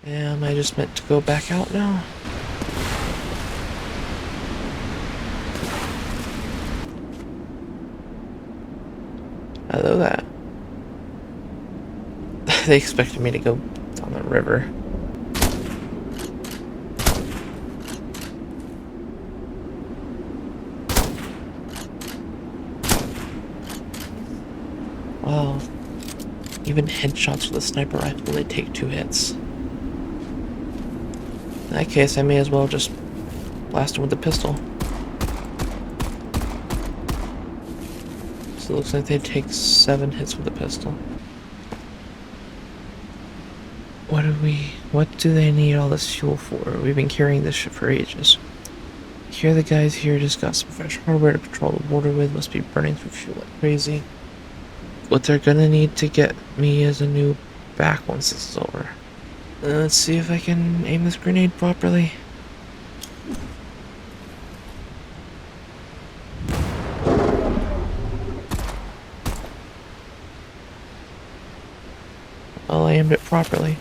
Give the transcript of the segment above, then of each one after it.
Am I just meant to go back out now? Hello there. They expected me to go down the river. Well, even headshots with a sniper rifle, they take 2 hits. In that case, I may as well just blast him with the pistol. So it looks like they take 7 hits with the pistol. What do they need all this fuel for? We've been carrying this ship for ages. Here the guys here just got some fresh hardware to patrol the border with, must be burning through fuel like crazy. What they're gonna need to get me is a new back once this is over. Let's see if I can aim this grenade properly. Well, I aimed it properly.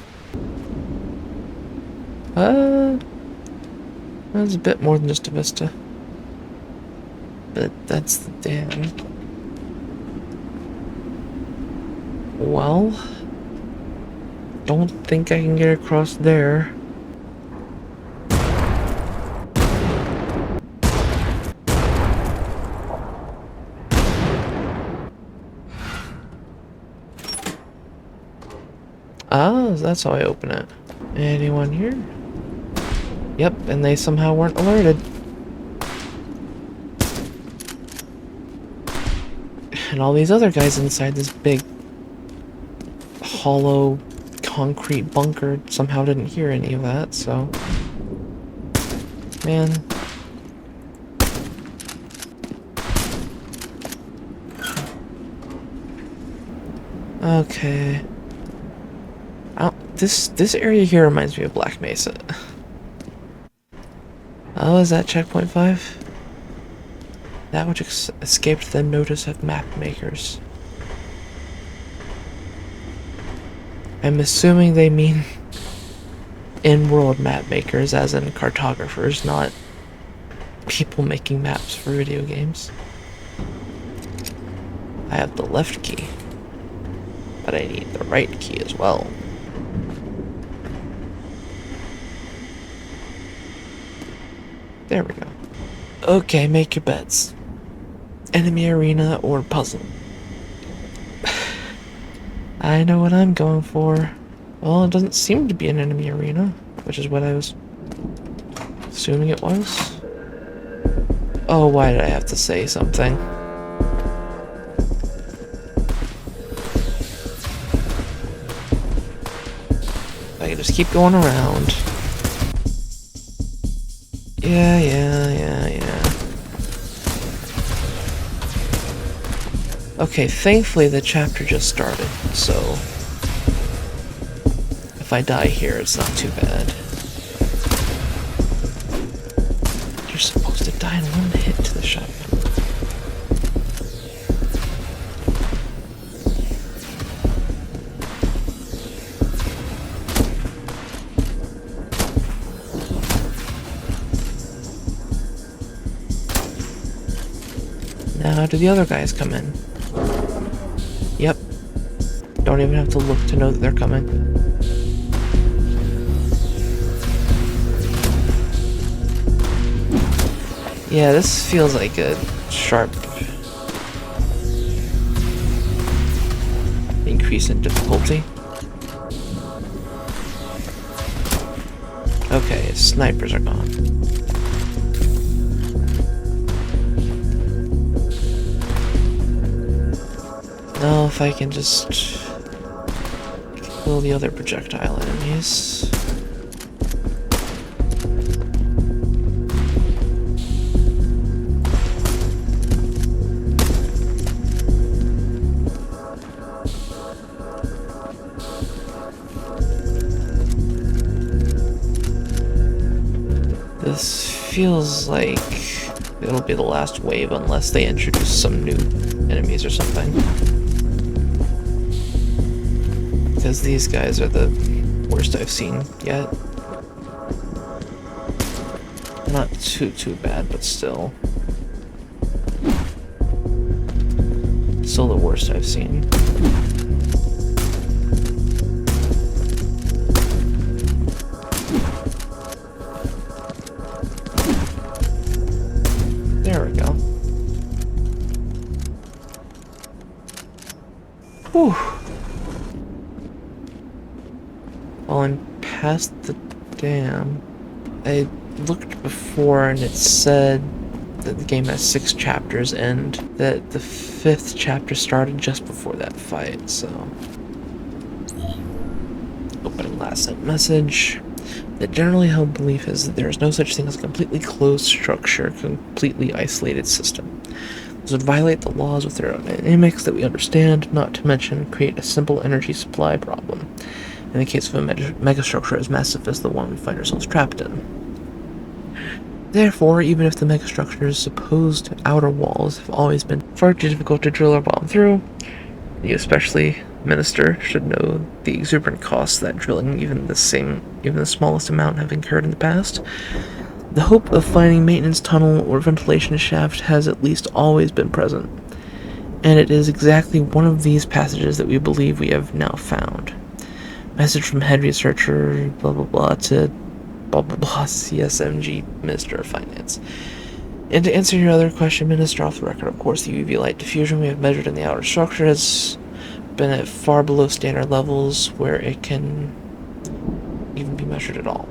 That's a bit more than just a vista. But that's the dam. Well, don't think I can get across there. Ah, that's how I open it. Anyone here? Yep, and they somehow weren't alerted. And all these other guys inside this big hollow concrete bunker somehow didn't hear any of that, so... Man. Okay. This area here reminds me of Black Mesa. Oh, is that checkpoint 5? That which escaped the notice of map makers. I'm assuming they mean in-world map makers, as in cartographers, not people making maps for video games. I have the left key, but I need the right key as well. There we go. Okay, make your bets. Enemy arena or puzzle? I know what I'm going for. Well, it doesn't seem to be an enemy arena, which is what I was assuming it was. Oh, why did I have to say something? I can just keep going around. Yeah. Okay, thankfully the chapter just started, so if I die here, it's not too bad. You're supposed to die in 1 hit to the shotgun. Now, do the other guys come in? Yep. Don't even have to look to know that they're coming. Yeah, this feels like a sharp increase in difficulty. Okay, snipers are gone. Now if I can just kill the other projectile enemies. This feels like it'll be the last wave unless they introduce some new enemies or something. Because these guys are the worst I've seen yet. Not too bad, but still. Still the worst I've seen. There we go. Whew. Well, I'm past the dam. I looked before and it said that the game has 6 chapters and that the 5th chapter started just before that fight, so... Opening last sent message. The generally held belief is that there is no such thing as a completely closed structure, completely isolated system. This would violate the laws of thermodynamics that we understand, not to mention create a simple energy supply problem, in the case of a megastructure as massive as the one we find ourselves trapped in. Therefore, even if the megastructure's supposed outer walls have always been far too difficult to drill or bomb through, you especially, Minister, should know the exuberant costs that drilling even the smallest amount have incurred in the past. The hope of finding maintenance tunnel or ventilation shaft has at least always been present, and it is exactly one of these passages that we believe we have now found. Message from head researcher, blah blah blah, to blah blah blah, CSMG, Minister of Finance. And to answer your other question, Minister, off the record, of course, the UV light diffusion we have measured in the outer structure has been at far below standard levels where it can even be measured at all.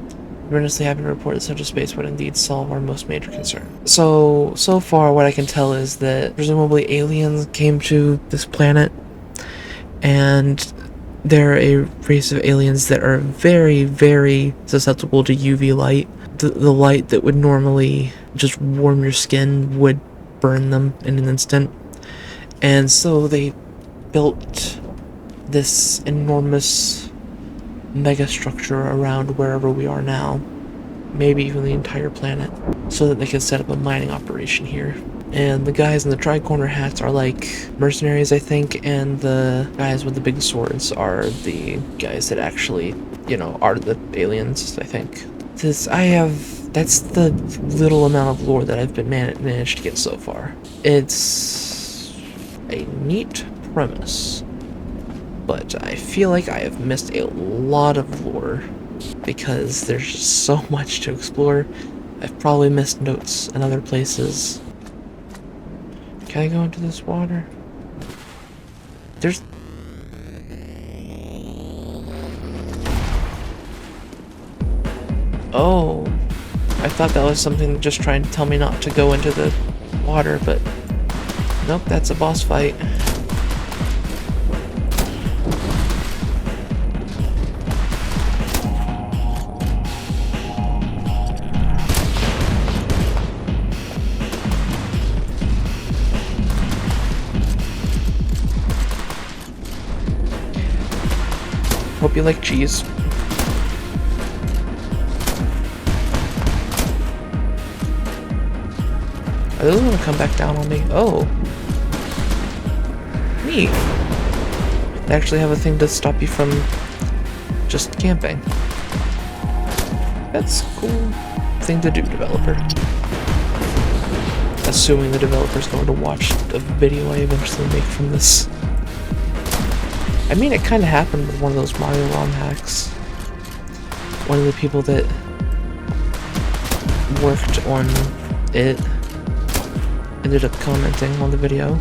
We're earnestly happy to report that such a space would indeed solve our most major concern. So far what I can tell is that presumably aliens came to this planet, and they're a race of aliens that are very, very susceptible to UV light. The light that would normally just warm your skin would burn them in an instant. And so they built this enormous megastructure around wherever we are now, maybe even the entire planet, so that they could set up a mining operation here. And the guys in the tri-corner hats are like mercenaries, I think, and the guys with the big swords are the guys that actually, you know, are the aliens, I think. That's the little amount of lore that I've been managed to get so far. It's a neat premise, but I feel like I have missed a lot of lore because there's just so much to explore. I've probably missed notes in other places. Can I go into this water? There's... Oh, I thought that was something just trying to tell me not to go into the water, but nope, that's a boss fight. Hope you like cheese. Are those gonna come back down on me? Oh. Neat. They actually have a thing to stop you from just camping. That's a cool thing to do, developer. Assuming the developer's going to watch a video I eventually make from this. I mean, it kind of happened with one of those Mario ROM hacks. One of the people that worked on it ended up commenting on the video.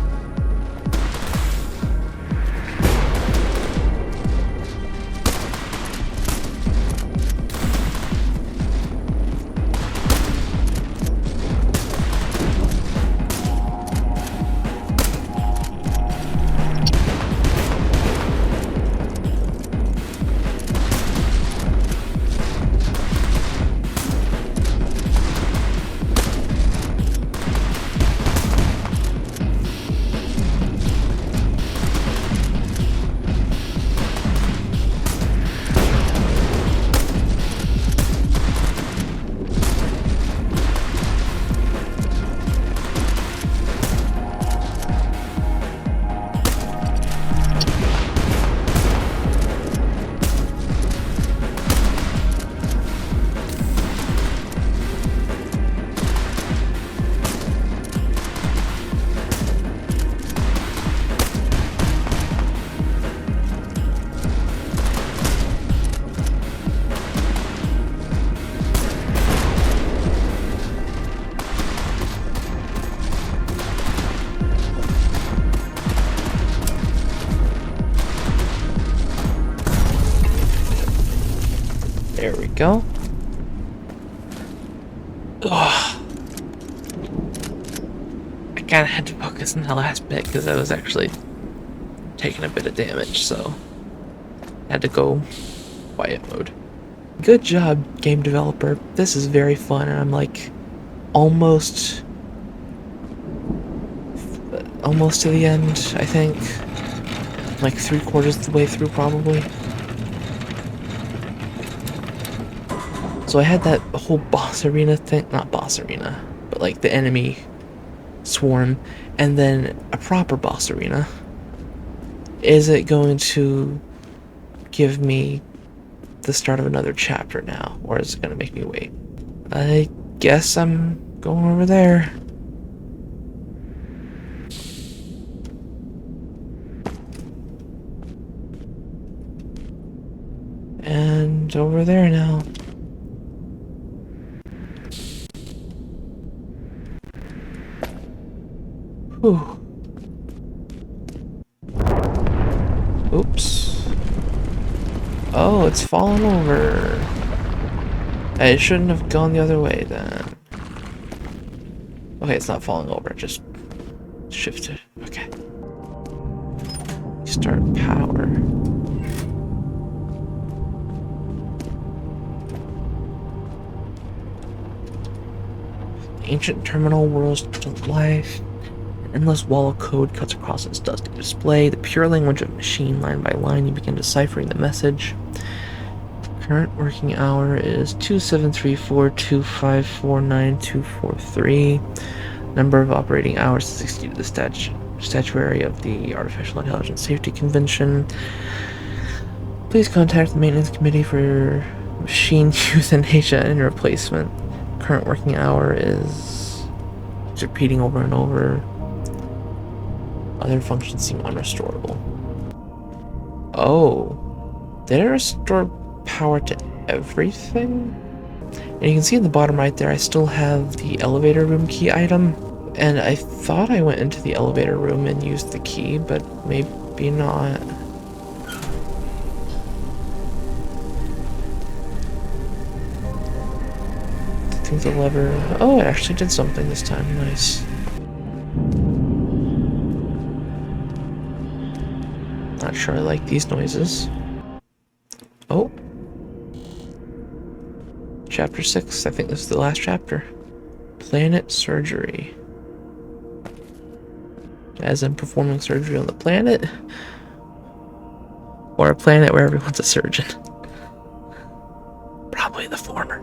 There we go. Ugh. I kind of had to focus on the last bit because I was actually taking a bit of damage, so I had to go quiet mode. Good job, game developer. This is very fun, and I'm like almost to the end, I think. Like 3/4 of the way through, probably. So I had that whole boss arena thing, not boss arena, but like the enemy swarm, and then a proper boss arena. Is it going to give me the start of another chapter now, or is it going to make me wait? I guess I'm going over there. And over there now. Whew. Oops. Oh, it's fallen over. I shouldn't have gone the other way then. Okay, it's not falling over, it just shifted. Okay. Start power. The ancient terminal whirls to life. An endless wall of code cuts across its dusty display. The pure language of machine, line by line, you begin deciphering the message. Current working hour is 2734254923. Number of operating hours 60 to the statuary of the Artificial Intelligence Safety Convention. Please contact the maintenance committee for machine euthanasia and replacement. Current working hour is repeating over and over. Other functions seem unrestorable. Oh, did I restore power to everything? And you can see in the bottom right there, I still have the elevator room key item. And I thought I went into the elevator room and used the key, but maybe not. I think the lever... Oh, it actually did something this time. Nice. Not sure I like these noises. Oh. Chapter 6. I think this is the last chapter. Planet surgery. As in performing surgery on the planet? Or a planet where everyone's a surgeon? Probably the former.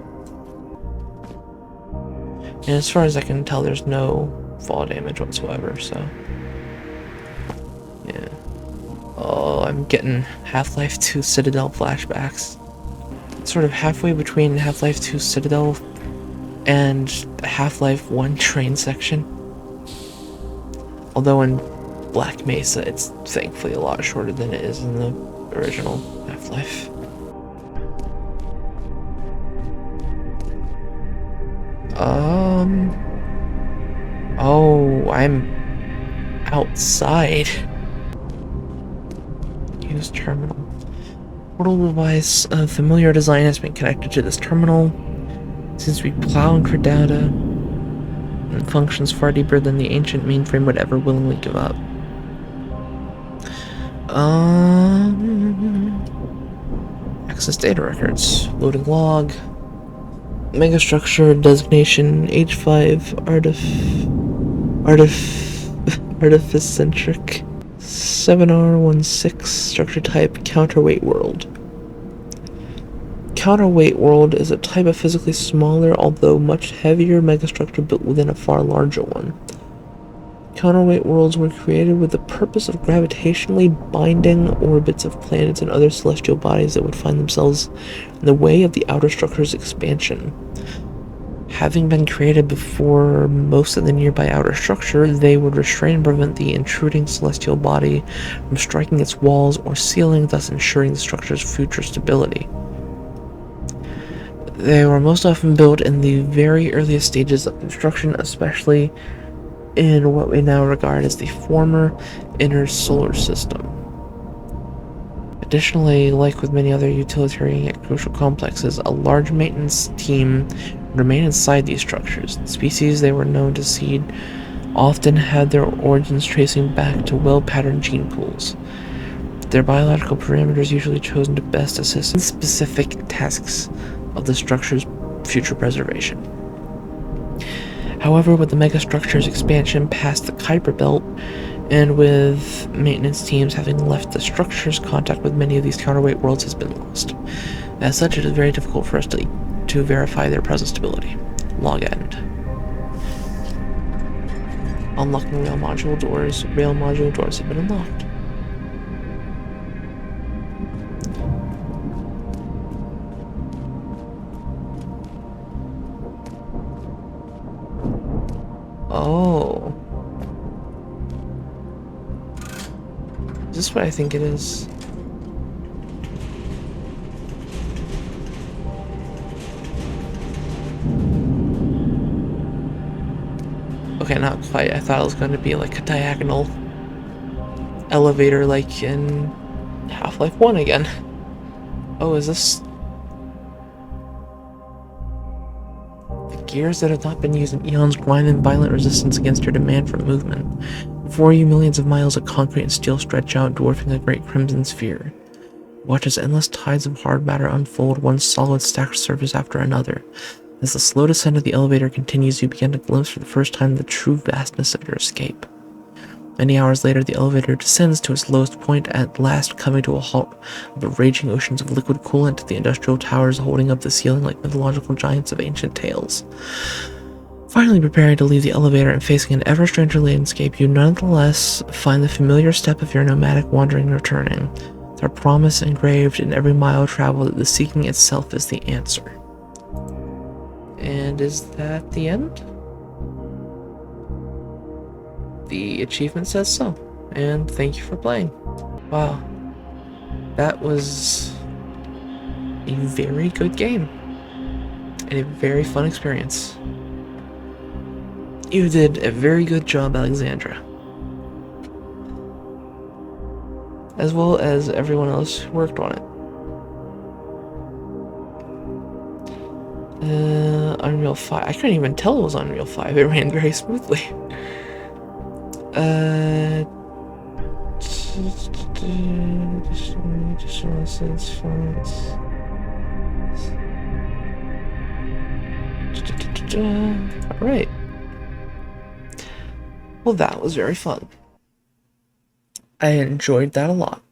And as far as I can tell, there's no fall damage whatsoever, so... yeah. Oh, I'm getting Half-Life 2 Citadel flashbacks. It's sort of halfway between Half-Life 2 Citadel and Half-Life 1 train section. Although in Black Mesa, it's thankfully a lot shorter than it is in the original Half-Life. Oh, I'm outside. Use terminal. Portal device. A familiar design has been connected to this terminal. Since we plow and create data, and functions far deeper than the ancient mainframe would ever willingly give up. Access data records. Loading log. Megastructure designation H5 artifice-centric 7R16 structure type counterweight world. Counterweight world is a type of physically smaller, although much heavier megastructure built within a far larger one. Counterweight worlds were created with the purpose of gravitationally binding orbits of planets and other celestial bodies that would find themselves in the way of the outer structure's expansion. Having been created before most of the nearby outer structure, they would restrain and prevent the intruding celestial body from striking its walls or ceiling, thus ensuring the structure's future stability. They were most often built in the very earliest stages of construction, especially in what we now regard as the former inner solar system. Additionally, like with many other utilitarian yet crucial complexes, a large maintenance team remain inside these structures. The species they were known to seed often had their origins tracing back to well-patterned gene pools. Their biological parameters usually chosen to best assist in specific tasks of the structure's future preservation. However, with the megastructure's expansion past the Kuiper Belt, and with maintenance teams having left the structures, contact with many of these counterweight worlds has been lost. As such, it is very difficult for us to verify their present stability. Log end. Unlocking rail module doors. Rail module doors have been unlocked. Oh. Is this what I think it is? Okay, not quite. I thought it was going to be like a diagonal elevator like in Half-Life 1 again. Oh, is this... The gears that have not been used in eons grind in violent resistance against your demand for movement. Before you, millions of miles of concrete and steel stretch out, dwarfing the great crimson sphere. Watch as endless tides of hard matter unfold, one solid stacked surface after another. As the slow descent of the elevator continues, you begin to glimpse for the first time the true vastness of your escape. Many hours later, the elevator descends to its lowest point, at last coming to a halt of raging oceans of liquid coolant, the industrial towers holding up the ceiling like mythological giants of ancient tales. Finally preparing to leave the elevator and facing an ever stranger landscape, you nonetheless find the familiar step of your nomadic wandering returning. Their promise engraved in every mile traveled that the seeking itself is the answer. And is that the end? The achievement says so. And thank you for playing. Wow. That was a very good game. And a very fun experience. You did a very good job, Alexandra. As well as everyone else who worked on it. Unreal 5. I couldn't even tell it was Unreal 5. It ran very smoothly. Alright. Well, that was very fun. I enjoyed that a lot.